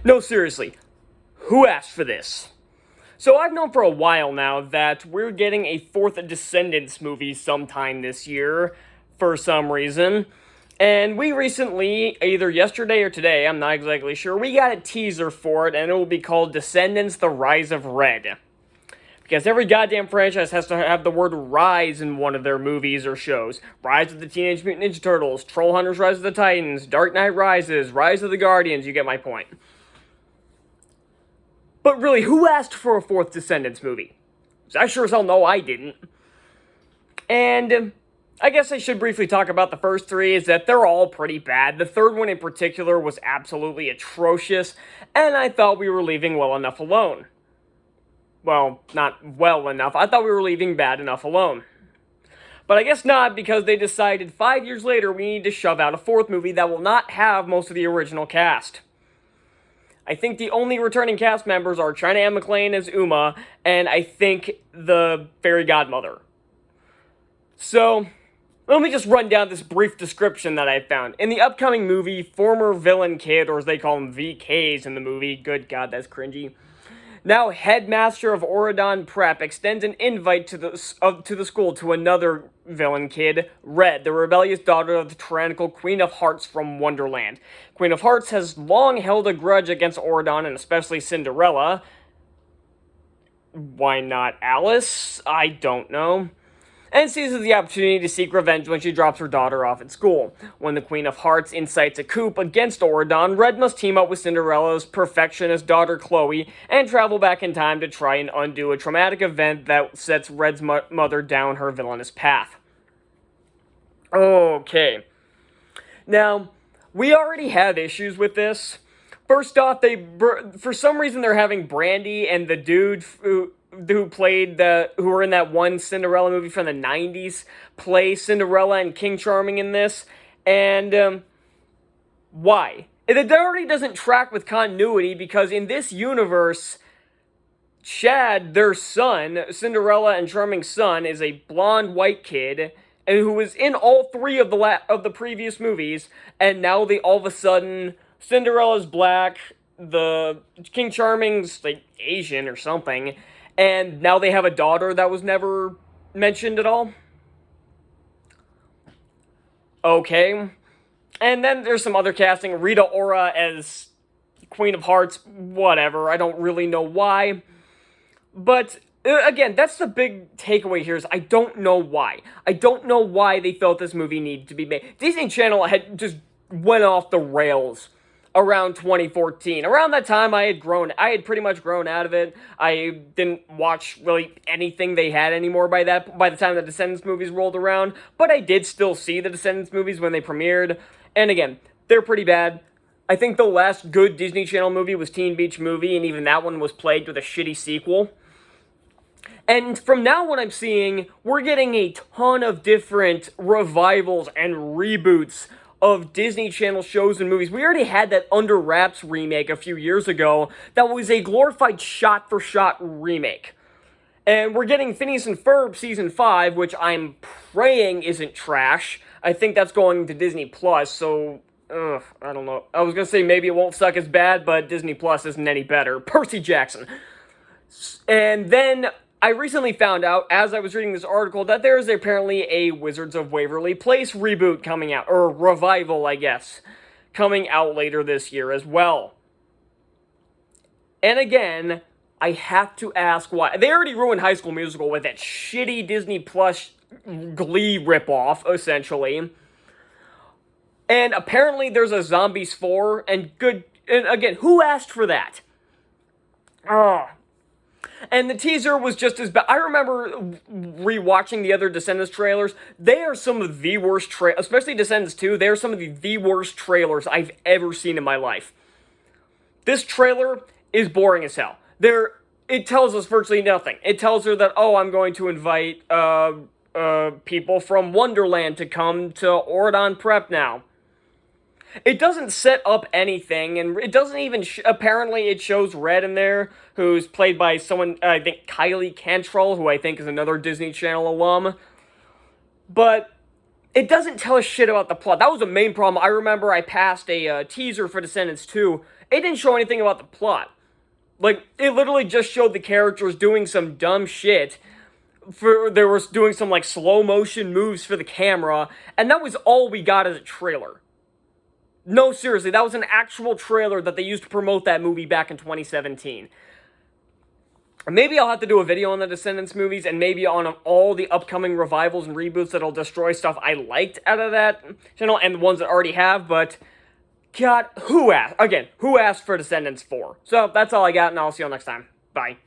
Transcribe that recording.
No, seriously, who asked for this? So I've known for a while now that we're getting a fourth Descendants movie sometime this year, for some reason. And we recently, either yesterday or today, I'm not exactly sure, we got a teaser for it, and it will be called Descendants: The Rise of Red. Because every goddamn franchise has to have the word rise in one of their movies or shows. Rise of the Teenage Mutant Ninja Turtles, Troll Hunters Rise of the Titans, Dark Knight Rises, Rise of the Guardians, you get my point. But really, who asked for a fourth Descendants movie? I sure as hell know I didn't. And I guess I should briefly talk about the first three, is that they're all pretty bad. The third one in particular was absolutely atrocious, and I thought we were leaving well enough alone. Well, not well enough. I thought we were leaving bad enough alone. But I guess not, because they decided 5 years later we need to shove out a fourth movie that will not have most of the original cast. I think the only returning cast members are China Anne McClain as Uma, and I think the fairy godmother. So, let me just run down this brief description that I found. In the upcoming movie, former villain kid, or as they call them, VKs in the movie, good god, that's cringy, now headmaster of Oridon Prep, extends an invite to the school to another villain kid, Red, the rebellious daughter of the tyrannical Queen of Hearts from Wonderland. Queen of Hearts has long held a grudge against Oridon, and especially Cinderella. Why not Alice? I don't know. And seizes the opportunity to seek revenge when she drops her daughter off at school. When the Queen of Hearts incites a coup against Oridon, Red must team up with Cinderella's perfectionist daughter Chloe and travel back in time to try and undo a traumatic event that sets Red's mother down her villainous path. Okay. Now, we already have issues with this. First off, for some reason they're having Brandy and the dude who were in that one Cinderella movie from the 90s play Cinderella and King Charming in this, and why? It already doesn't track with continuity, because in this universe, Chad, their son, Cinderella and Charming's son, is a blonde white kid, and who was in all three of the previous movies, and now all of a sudden, Cinderella's black, the King Charming's like Asian or something, and now they have a daughter that was never mentioned at all. Okay. And then there's some other casting. Rita Ora as Queen of Hearts, whatever. I don't really know why. But, again, that's the big takeaway here, is I don't know why. I don't know why they felt this movie needed to be made. Disney Channel had just went off the rails around 2014. Around that time, I had pretty much grown out of it. I didn't watch really anything they had anymore by the time the Descendants movies rolled around, but I did still see the Descendants movies when they premiered, and again, they're pretty bad. I think the last good Disney Channel movie was Teen Beach Movie, and even that one was plagued with a shitty sequel. And from now what I'm seeing, we're getting a ton of different revivals and reboots of Disney Channel shows and movies. We already had that Under Wraps remake a few years ago that was a glorified shot-for-shot remake. And we're getting Phineas and Ferb Season 5, which I'm praying isn't trash. I think that's going to Disney Plus, so I don't know. I was gonna say maybe it won't suck as bad, but Disney Plus isn't any better. Percy Jackson. And then I recently found out, as I was reading this article, that there is apparently a Wizards of Waverly Place reboot coming out, or revival, I guess, coming out later this year as well. And again, I have to ask why. They already ruined High School Musical with that shitty Disney Plus Glee ripoff, essentially. And apparently there's a Zombies 4, and again, who asked for that? And the teaser was just as bad. I remember rewatching the other Descendants trailers. They are some of the worst especially Descendants 2, they are some of the worst trailers I've ever seen in my life. This trailer is boring as hell. It tells us virtually nothing. It tells her that, I'm going to invite people from Wonderland to come to Oridon Prep now. It doesn't set up anything, and it doesn't even, apparently it shows Red in there, who's played by someone, I think Kylie Cantrell, who I think is another Disney Channel alum, but it doesn't tell us shit about the plot. That was the main problem. I remember I passed a teaser for Descendants 2, it didn't show anything about the plot. Like, it literally just showed the characters doing some dumb shit. They were doing some, like, slow motion moves for the camera, and that was all we got as a trailer. No, seriously, that was an actual trailer that they used to promote that movie back in 2017. Maybe I'll have to do a video on the Descendants movies, and maybe on all the upcoming revivals and reboots that'll destroy stuff I liked out of that channel, and the ones that already have, but God, who asked? Again, who asked for Descendants 4? So, that's all I got, and I'll see you all next time. Bye.